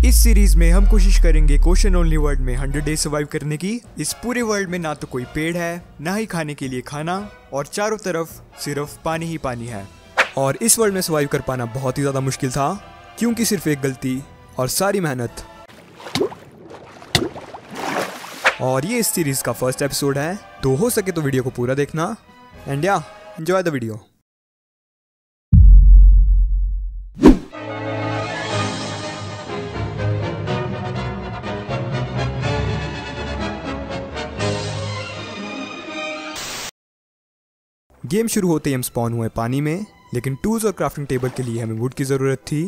इस सीरीज में हम कोशिश करेंगे क्वेश्चन ओनली वर्ल्ड में 100 डेज सर्वाइव करने की। इस पूरे वर्ल्ड में ना तो कोई पेड़ है, ना ही खाने के लिए खाना, और चारों तरफ सिर्फ पानी ही पानी है। और इस वर्ल्ड में सर्वाइव कर पाना बहुत ही ज्यादा मुश्किल था, क्योंकि सिर्फ एक गलती और सारी मेहनत। और ये इस सीरीज का फर्स्ट एपिसोड है, तो हो सके तो वीडियो को पूरा देखना एंड या एंजॉय द वीडियो। गेम शुरू होते ही हम स्पॉन हुए पानी में, लेकिन टूल्स और क्राफ्टिंग टेबल के लिए हमें वुड की ज़रूरत थी।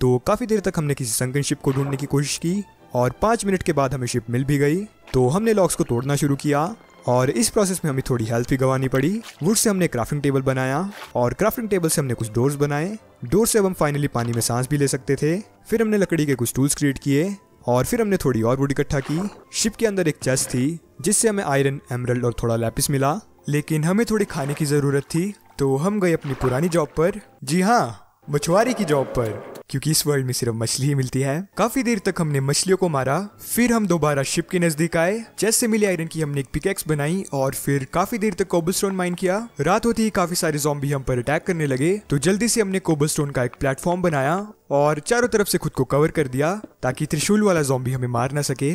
तो काफ़ी देर तक हमने किसी संकन शिप को ढूंढने की कोशिश की और 5 मिनट के बाद हमें शिप मिल भी गई। तो हमने लॉक्स को तोड़ना शुरू किया और इस प्रोसेस में हमें थोड़ी हेल्प भी गंवानी पड़ी। वुड से हमने क्राफ्टिंग टेबल बनाया और क्राफ्टिंग टेबल से हमने कुछ डोर्स बनाए। डोर से अब हम फाइनली पानी में सांस भी ले सकते थे। फिर हमने लकड़ी के कुछ टूल्स क्रिएट किए और फिर हमने थोड़ी और वुड इकट्ठा की। शिप के अंदर एक चेस्ट थी जिससे हमें आयरन, एमरल्ड और थोड़ा लैपिस मिला, लेकिन हमें थोड़ी खाने की ज़रूरत थी। तो हम गए अपनी पुरानी जॉब पर, जी हाँ, मछुआरे की जॉब पर, क्योंकि इस वर्ल्ड में सिर्फ मछली ही मिलती है। काफी देर तक हमने मछलियों को मारा, फिर हम दोबारा शिप के नजदीक आए। चेस्ट से मिली आयरन की हमने एक पिकेक्स बनाई और फिर काफी देर तक कोबलस्टोन माइन किया। रात होती ही काफी सारे ज़ॉम्बी हम पर अटैक करने लगे, तो जल्दी से हमने कोबलस्टोन का एक प्लेटफॉर्म बनाया और चारों तरफ से खुद को कवर कर दिया ताकि त्रिशूल वाला ज़ॉम्बी हमें मार ना सके।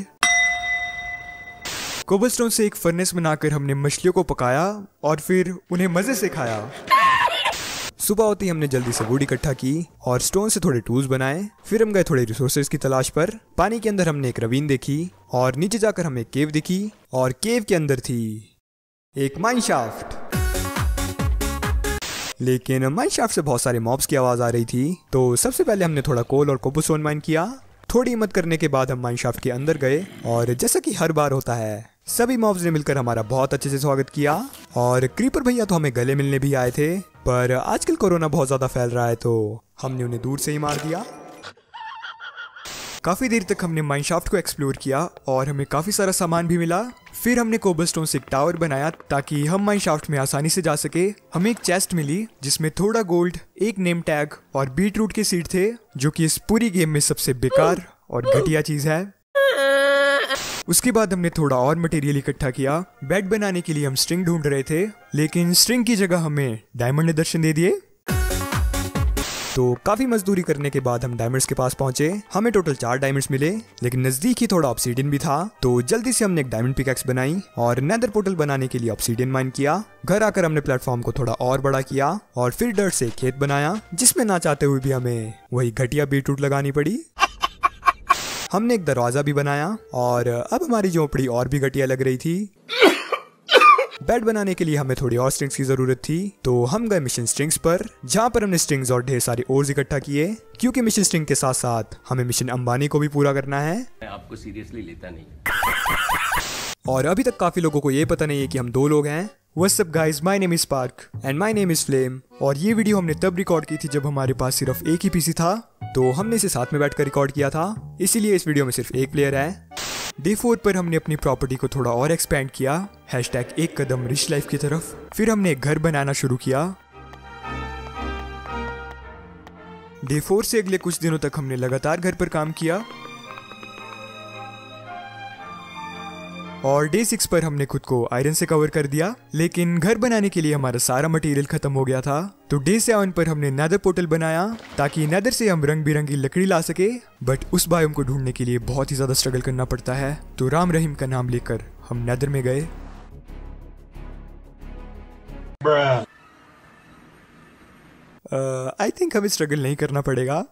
कोबलस्टोन से एक फर्नेस बनाकर हमने मछलियों को पकाया और फिर उन्हें मजे से खाया। सुबह होती हमने जल्दी से वुड इकट्ठा की और स्टोन से थोड़े टूल्स बनाए। फिर हम गए थोड़े रिसोर्सेज की तलाश पर। पानी के अंदर हमने एक रवीन देखी और नीचे जाकर हमें एक केव दिखी और केव के अंदर थी एक माइन शाफ्ट। लेकिन माइन शाफ्ट से बहुत सारे मॉब्स की आवाज आ रही थी, तो सबसे पहले हमने थोड़ा कोल और कोबलस्टोन माइन किया। थोड़ी हिम्मत करने के बाद हम माइन शाफ्ट के अंदर गए और जैसा कि हर बार होता है, सभी मॉब्स ने मिलकर हमारा बहुत अच्छे से स्वागत किया। और क्रीपर भैया तो हमें गले मिलने भी आए थे, पर आजकल कोरोना बहुत ज्यादा फैल रहा है तो हमने उन्हें दूर से ही मार दिया। काफी देर तक हमने माइनशाफ्ट को एक्सप्लोर किया और हमें काफी सारा सामान भी मिला। फिर हमने कोबलस्टोन से एक टावर बनाया ताकि हम माइनशाफ्ट में आसानी से जा सके। हमें एक चेस्ट मिली जिसमें थोड़ा गोल्ड, एक नेम टैग और बीटरूट के सीड थे, जो कि इस पूरी गेम में सबसे बेकार और घटिया चीज है। उसके बाद हमने थोड़ा और मटेरियल इकट्ठा किया। बेड बनाने के लिए हम स्ट्रिंग ढूंढ रहे थे, लेकिन स्ट्रिंग की जगह हमें डायमंड ने दर्शन दे दिए। तो काफी मजदूरी करने के बाद हम डायमंड्स के पास पहुंचे। हमें टोटल 4 डायमंड्स मिले, लेकिन नजदीक ही थोड़ा ऑब्सीडियन भी था, तो जल्दी से हमने एक डायमंड पिकैक्स बनाई और नेदर पोर्टल बनाने के लिए ऑब्सीडियन माइन किया। घर आकर हमने प्लेटफॉर्म को थोड़ा और बड़ा किया और फिर डर्ट से एक खेत बनाया, जिसमें ना चाहते हुए भी हमें वही घटिया बीटरूट लगानी पड़ी। हमने एक दरवाजा भी बनाया और अब हमारी झोपड़ी और भी घटिया लग रही थी। बेड बनाने के लिए हमें थोड़ी और स्ट्रिंग्स की जरूरत थी, तो हम गए मिशन स्ट्रिंग्स पर, जहां पर हमने स्ट्रिंग्स और ढेर सारी ओर्स इकट्ठा किए, क्योंकि मिशन स्ट्रिंग के साथ साथ हमें मिशन अंबानी को भी पूरा करना है। मैं आपको सीरियसली लेता नहीं। और अभी तक काफी लोगों को ये पता नहीं है कि हम 2 लोग हैं। What's up guys, my name is Spark and my name is Flame। और ये वीडियो हमने तब रिकॉर्ड की थी जब हमारे पास सिर्फ एक ही पीसी था, तो हमने इसे साथ में बैठकर रिकॉर्ड किया था, इसीलिए इस वीडियो में सिर्फ एक प्लेयर है। डे 4 पर हमने अपनी प्रॉपर्टी को थोड़ा और एक्सपेंड किया, #1 कदम रिच लाइफ की तरफ। फिर हमने एक घर बनाना शुरू किया। डे 4 से अगले कुछ दिनों तक हमने लगातार घर पर काम किया और डे 6 पर हमने खुद को आयरन से कवर कर दिया, लेकिन घर बनाने के लिए हमारा सारा मटेरियल खत्म हो गया था। तो डे 7 पर हमने नेदर पोर्टल बनाया ताकि नेदर से हम रंग बिरंगी लकड़ी ला सके, बट उस बायोम को ढूंढने के लिए बहुत ही ज्यादा स्ट्रगल करना पड़ता है। तो राम रहीम का नाम लेकर हम नेदर में गए। आई थिंक हमें स्ट्रगल नहीं करना पड़ेगा।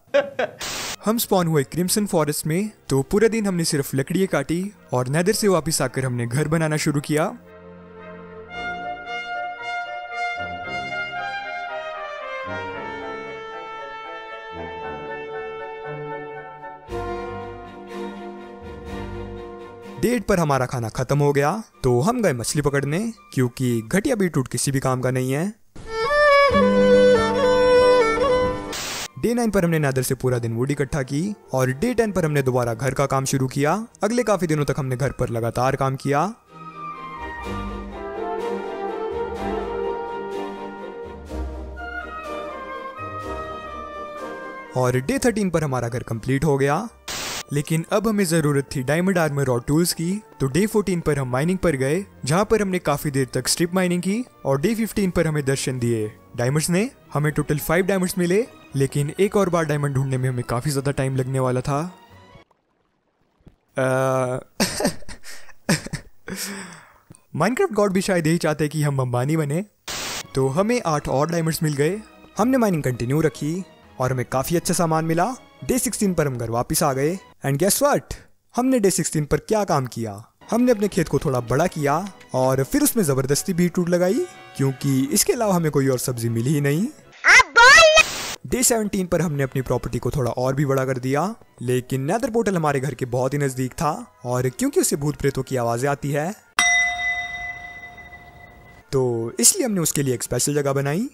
हम स्पॉन हुए क्रिम्सन फॉरेस्ट में, तो पूरे दिन हमने सिर्फ लकड़ियाँ काटी और नेदर से वापस आकर हमने घर बनाना शुरू किया। डे 8 पर हमारा खाना खत्म हो गया, तो हम गए मछली पकड़ने, क्योंकि घटिया बीटरूट किसी भी काम का नहीं है। डे 9 पर हमने नेदर से पूरा दिन वुड इकट्ठा की और डे 10 पर हमने दोबारा घर का काम शुरू किया। अगले काफी दिनों तक हमने घर पर लगातार काम किया। और डे 13 पर हमारा घर कंप्लीट हो गया लेकिन अब हमें जरूरत थी डायमंड आर्मर और टूल्स की। तो डे 14 पर हम माइनिंग पर गए, जहाँ पर हमने काफी देर तक स्ट्रिप माइनिंग की, और डे 15 पर हमें दर्शन दिए डायमंड्स ने। हमें टोटल 5 डायमंड्स मिले, लेकिन एक और बार डायमंड ढूंढने में हमें काफी ज्यादा टाइम लगने वाला था। माइनक्राफ्ट गॉड भी शायद यही चाहते कि हम अंबानी बने। तो हमें 8 और डायमंड्स मिल गए। हमने माइनिंग कंटिन्यू रखी और हमें काफी अच्छा सामान मिला। डे 16 पर हम घर वापस आ गए एंड गेस व्हाट, हमने डे 16 पर क्या काम किया, हमने अपने खेत को थोड़ा बड़ा किया और फिर उसमें जबरदस्ती बीटरूट लगाई, क्योंकि इसके अलावा हमें कोई और सब्जी मिली ही नहीं। डे 17 पर हमने अपनी प्रॉपर्टी को थोड़ा और भी बड़ा कर दिया, लेकिन नेदर पोर्टल हमारे घर के बहुत ही नजदीक था और क्योंकि उससे भूत प्रेतों की आवाजें आती है, तो इसलिए हमने उसके लिए एक स्पेशल जगह बनाई।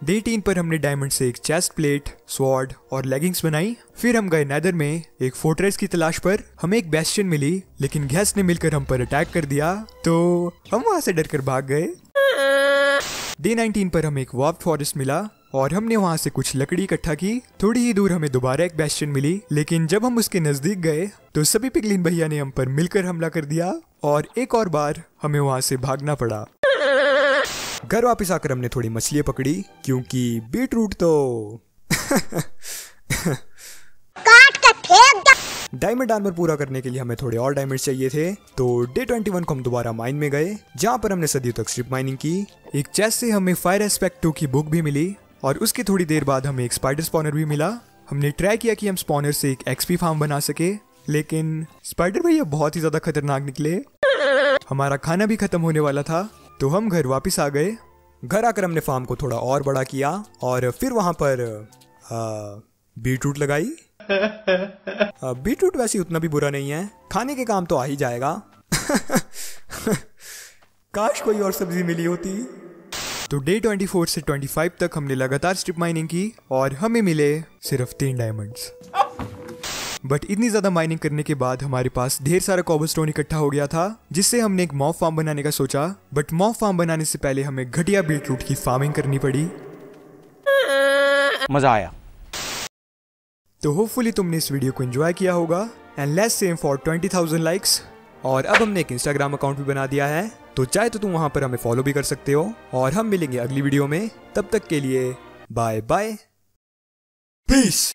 डे 3 पर हमने डायमंड से एक चेस्ट प्लेट, स्वॉर्ड और लेगिंग्स बनाई। फिर हम गए नेदर में एक फोर्ट्रेस की तलाश पर। हमें एक बेस्टियन मिली, लेकिन गैस ने मिलकर हम पर अटैक कर दिया, तो हम वहां से डरकर भाग गए। डे 19 पर हमें एक वार्प फॉरेस्ट मिला और हमने वहां से कुछ लकड़ी इकट्ठा की। थोड़ी ही दूर हमें दोबारा एक बेस्टियन मिली, लेकिन जब हम उसके नजदीक गए तो सभी पिगलिन भैया ने हम पर मिलकर हमला कर दिया और एक और बार हमें वहां से भागना पड़ा। घर वापस आकर हमने थोड़ी मछलियां पकड़ी, क्योंकि बीटरूट तो काट के फेंक दो। डायमंड आर्मर पूरा करने के लिए हमें थोड़े और डायमंड्स चाहिए थे, तो डे 21 को हम दोबारा माइन में गए, जहाँ पर हमने सदियों तक स्ट्रिप माइनिंग की। एक चेस्ट से हमें फायर एस्पेक्ट 2 की बुक भी मिली और उसके थोड़ी देर बाद हमें एक स्पाइडर स्पॉनर भी मिला। हमने ट्राई किया कि हम स्पॉनर से एक एक्सपी फार्म बना सके, लेकिन स्पाइडर भैया बहुत ही ज्यादा खतरनाक निकले। हमारा खाना भी खत्म होने वाला था, तो हम घर वापस आ गए। घर आकर हमने फार्म को थोड़ा और बड़ा किया और फिर वहां पर बीटरूट लगाई। बीटरूट वैसे उतना भी बुरा नहीं है, खाने के काम तो आ ही जाएगा। काश कोई और सब्जी मिली होती। तो डे 24 से 25 तक हमने लगातार स्ट्रिप माइनिंग की और हमें मिले सिर्फ 3 डायमंड्स। बट इतनी ज्यादा माइनिंग करने के बाद हमारे पास ढेर सारा कॉबलस्टोन इकट्ठा हो गया था, जिससे हमने एक मॉब फार्म बनाने का सोचा। बट मॉब फार्म बनाने से पहले हमें घटिया बीटरूट की फार्मिंग करनी पड़ी। मजा आया। तो होपफुली तुमने इस वीडियो को एंजॉय किया होगा and let's aim for 20,000 likes. और अब हमने एक इंस्टाग्राम अकाउंट भी बना दिया है, तो चाहे तो तुम वहां पर हमें फॉलो भी कर सकते हो। और हम मिलेंगे अगली वीडियो में, तब तक के लिए बाय बाय, पीस।